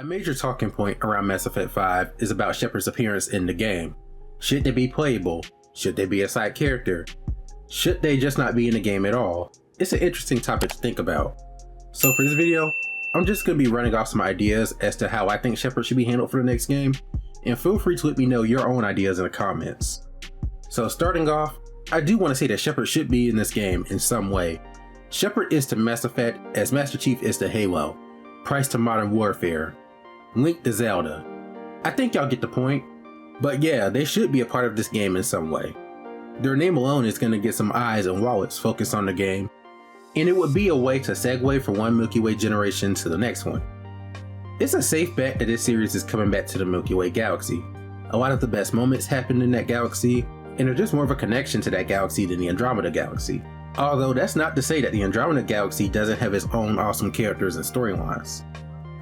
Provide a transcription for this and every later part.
A major talking point around Mass Effect 5 is about Shepard's appearance in the game. Should they be playable? Should they be a side character? Should they just not be in the game at all? It's an interesting topic to think about. So for this video, I'm just going to be running off some ideas as to how I think Shepard should be handled for the next game, and feel free to let me know your own ideas in the comments. So starting off, I do want to say that Shepard should be in this game in some way. Shepard is to Mass Effect as Master Chief is to Halo, Price to Modern Warfare, Link to Zelda. I think y'all get the point, but yeah, they should be a part of this game in some way. Their name alone is going to get some eyes and wallets focused on the game, and it would be a way to segue from one Milky Way generation to the next one. It's a safe bet that this series is coming back to the Milky Way galaxy. A lot of the best moments happened in that galaxy, and there's just more of a connection to that galaxy than the Andromeda galaxy. Although that's not to say that the Andromeda galaxy doesn't have its own awesome characters and storylines.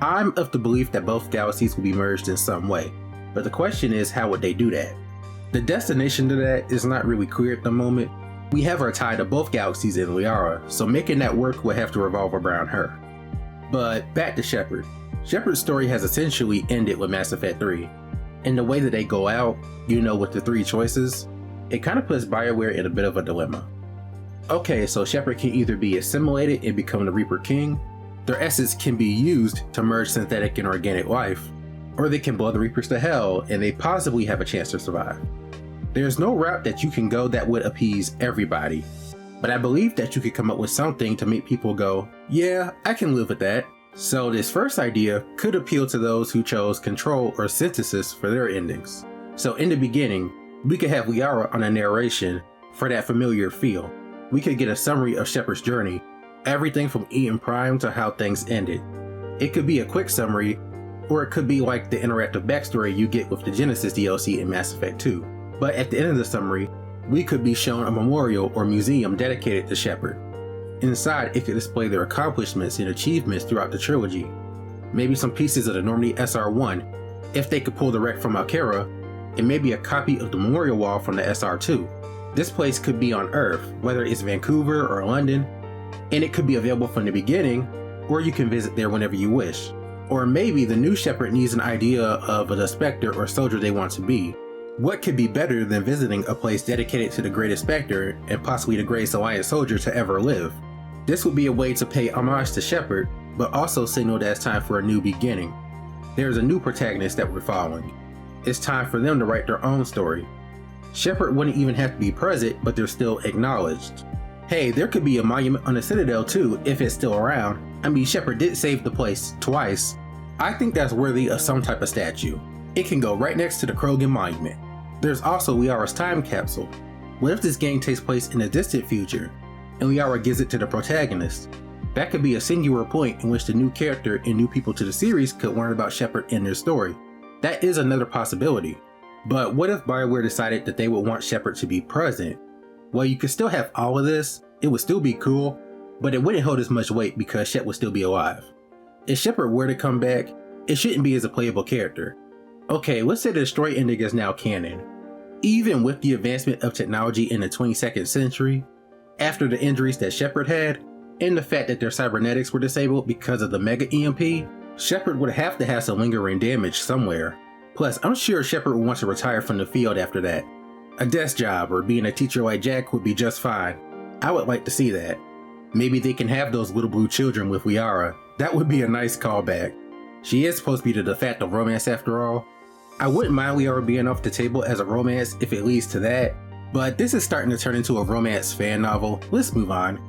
I'm of the belief that both galaxies will be merged in some way, but the question is, how would they do that? The destination to that is not really clear at the moment. We have our tie to both galaxies in Liara, so making that work would have to revolve around her. But back to Shepard. Shepard's story has essentially ended with Mass Effect 3. And the way that they go out, with the 3 choices, it kind of puts Bioware in a bit of a dilemma. Okay, so Shepard can either be assimilated and become the Reaper King, their essence can be used to merge synthetic and organic life, or they can blow the Reapers to hell and they possibly have a chance to survive. There's no route that you can go that would appease everybody, but I believe that you could come up with something to make people go, yeah, I can live with that. So this first idea could appeal to those who chose control or synthesis for their endings. So in the beginning, we could have Liara on a narration for that familiar feel. We could get a summary of Shepard's journey, everything from Eden Prime to how things ended. It could be a quick summary, or it could be like the interactive backstory you get with the Genesis DLC in Mass Effect 2. But at the end of the summary, we could be shown a memorial or museum dedicated to Shepard. Inside, it could display their accomplishments and achievements throughout the trilogy. Maybe some pieces of the Normandy SR-1, if they could pull the wreck from Alkera, and maybe a copy of the memorial wall from the SR-2. This place could be on Earth, whether it's Vancouver or London, and it could be available from the beginning, or you can visit there whenever you wish. Or maybe the new Shepard needs an idea of a Spectre or soldier they want to be. What could be better than visiting a place dedicated to the greatest Spectre and possibly the greatest Alliance soldier to ever live? This would be a way to pay homage to Shepard, but also signal that it's time for a new beginning. There's a new protagonist that we're following. It's time for them to write their own story. Shepard wouldn't even have to be present, but they're still acknowledged. Hey, there could be a monument on the Citadel too, if it's still around. I mean, Shepard did save the place twice. I think that's worthy of some type of statue. It can go right next to the Krogan monument. There's also Liara's time capsule. What if this game takes place in the distant future, and Liara gives it to the protagonist? That could be a singular point in which the new character and new people to the series could learn about Shepard and their story. That is another possibility. But what if Bioware decided that they would want Shepard to be present? Well, you could still have all of this, it would still be cool, but it wouldn't hold as much weight because Shep would still be alive. If Shepard were to come back, it shouldn't be as a playable character. Okay, let's say the story ending is now canon. Even with the advancement of technology in the 22nd century, after the injuries that Shepard had, and the fact that their cybernetics were disabled because of the Mega EMP, Shepard would have to have some lingering damage somewhere. Plus, I'm sure Shepard would want to retire from the field after that. A desk job or being a teacher like Jack would be just fine. I would like to see that. Maybe they can have those little blue children with Liara. That would be a nice callback. She is supposed to be the de facto romance after all. I wouldn't mind Liara being off the table as a romance if it leads to that, but this is starting to turn into a romance fan novel. Let's move on.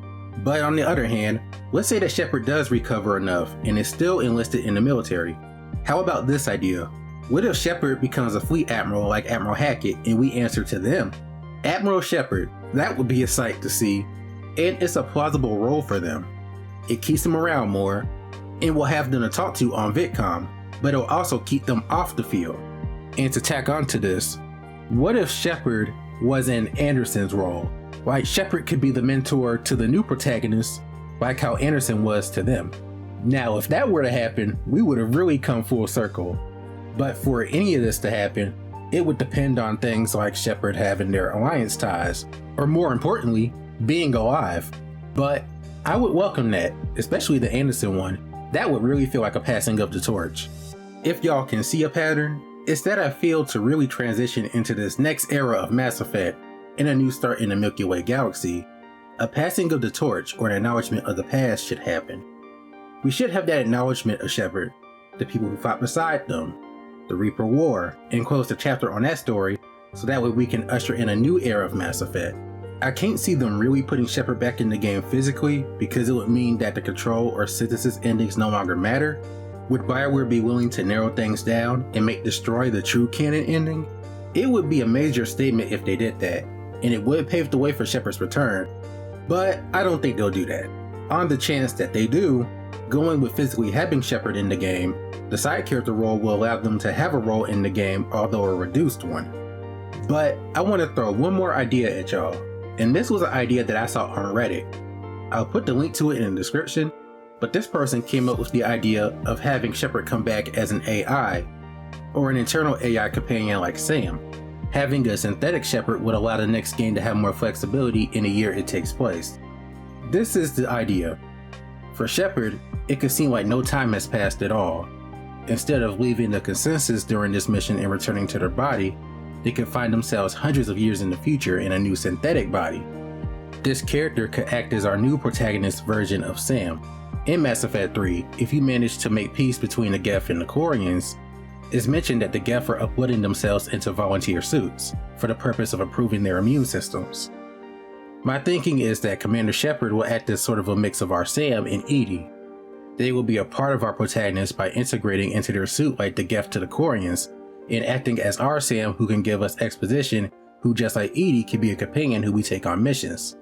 But on the other hand, let's say that Shepard does recover enough and is still enlisted in the military. How about this idea? What if Shepard becomes a fleet admiral like Admiral Hackett and we answer to them? Admiral Shepard, that would be a sight to see, and it's a plausible role for them. It keeps them around more, and we'll have them to talk to on VidCon, but it'll also keep them off the field. And to tack on to this, what if Shepard was in Anderson's role? Like Shepard could be the mentor to the new protagonist, like how Anderson was to them. Now, if that were to happen, we would have really come full circle. But for any of this to happen, it would depend on things like Shepard having their alliance ties, or more importantly, being alive. But I would welcome that, especially the Anderson one. That would really feel like a passing of the torch. If y'all can see a pattern, it's that I failed to really transition into this next era of Mass Effect and a new start in the Milky Way galaxy. A passing of the torch or an acknowledgement of the past should happen. We should have that acknowledgement of Shepard, the people who fought beside them, the Reaper War, and close the chapter on that story so that way we can usher in a new era of Mass Effect. I can't see them really putting Shepard back in the game physically because it would mean that the control or synthesis endings no longer matter. Would Bioware be willing to narrow things down and make Destroy the true canon ending? It would be a major statement if they did that, and it would pave the way for Shepard's return, but I don't think they'll do that. On the chance that they do, going with physically having Shepard in the game, the side character role will allow them to have a role in the game, although a reduced one. But I want to throw one more idea at y'all, and this was an idea that I saw on Reddit. I'll put the link to it in the description, but this person came up with the idea of having Shepard come back as an AI, or an internal AI companion like Sam. Having a synthetic Shepard would allow the next game to have more flexibility in the year it takes place. This is the idea. For Shepard, it could seem like no time has passed at all. Instead of leaving the consensus during this mission and returning to their body, they could find themselves hundreds of years in the future in a new synthetic body. This character could act as our new protagonist version of Sam. In Mass Effect 3, if you manage to make peace between the Geth and the Quarians, it's mentioned that the Geth are uploading themselves into volunteer suits for the purpose of improving their immune systems. My thinking is that Commander Shepard will act as sort of a mix of our Sam and EDI. They will be a part of our protagonist by integrating into their suit like the Geth to the Quarians, and acting as our Sam who can give us exposition, who just like EDI can be a companion who we take on missions.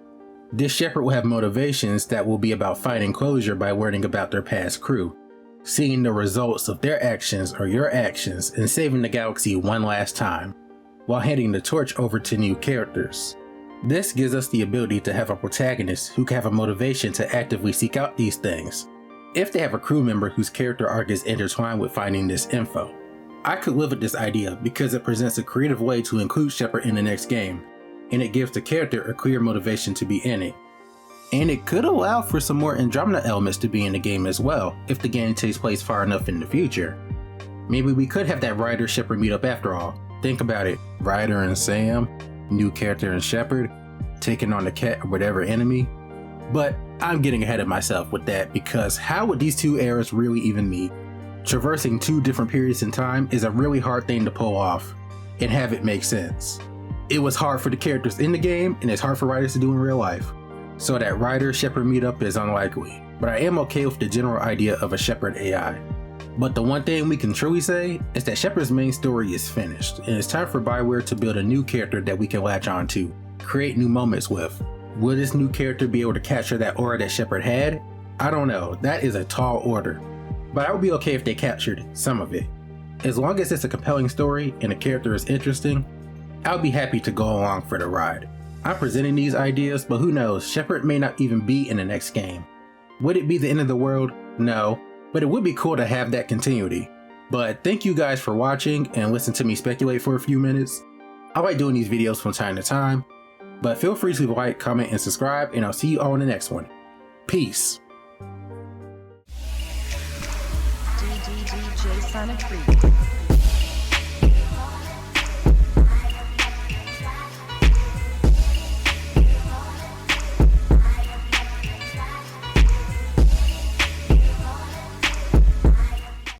This Shepard will have motivations that will be about finding closure by learning about their past crew, seeing the results of their actions or your actions, and saving the galaxy one last time, while handing the torch over to new characters. This gives us the ability to have a protagonist who can have a motivation to actively seek out these things, if they have a crew member whose character arc is intertwined with finding this info. I could live with this idea because it presents a creative way to include Shepard in the next game, and it gives the character a clear motivation to be in it. And it could allow for some more Andromeda elements to be in the game as well, if the game takes place far enough in the future. Maybe we could have that Ryder Shepard meetup after all. Think about it, Ryder and Sam, new character and Shepard, taking on the cat or whatever enemy. But I'm getting ahead of myself with that because how would these two eras really even meet? Traversing two different periods in time is a really hard thing to pull off and have it make sense. It was hard for the characters in the game and it's hard for writers to do in real life. So that Ryder Shepard meetup is unlikely, but I am okay with the general idea of a Shepard AI. But the one thing we can truly say is that Shepard's main story is finished and it's time for Bioware to build a new character that we can latch on to, create new moments with. Will this new character be able to capture that aura that Shepard had? I don't know, that is a tall order. But I would be okay if they captured some of it. As long as it's a compelling story and the character is interesting, I'll be happy to go along for the ride. I'm presenting these ideas, but who knows, Shepard may not even be in the next game. Would it be the end of the world? No, but it would be cool to have that continuity. But thank you guys for watching and listen to me speculate for a few minutes. I like doing these videos from time to time, but feel free to like, comment, and subscribe, and I'll see you all in the next one. Peace. DJ Sonic 3.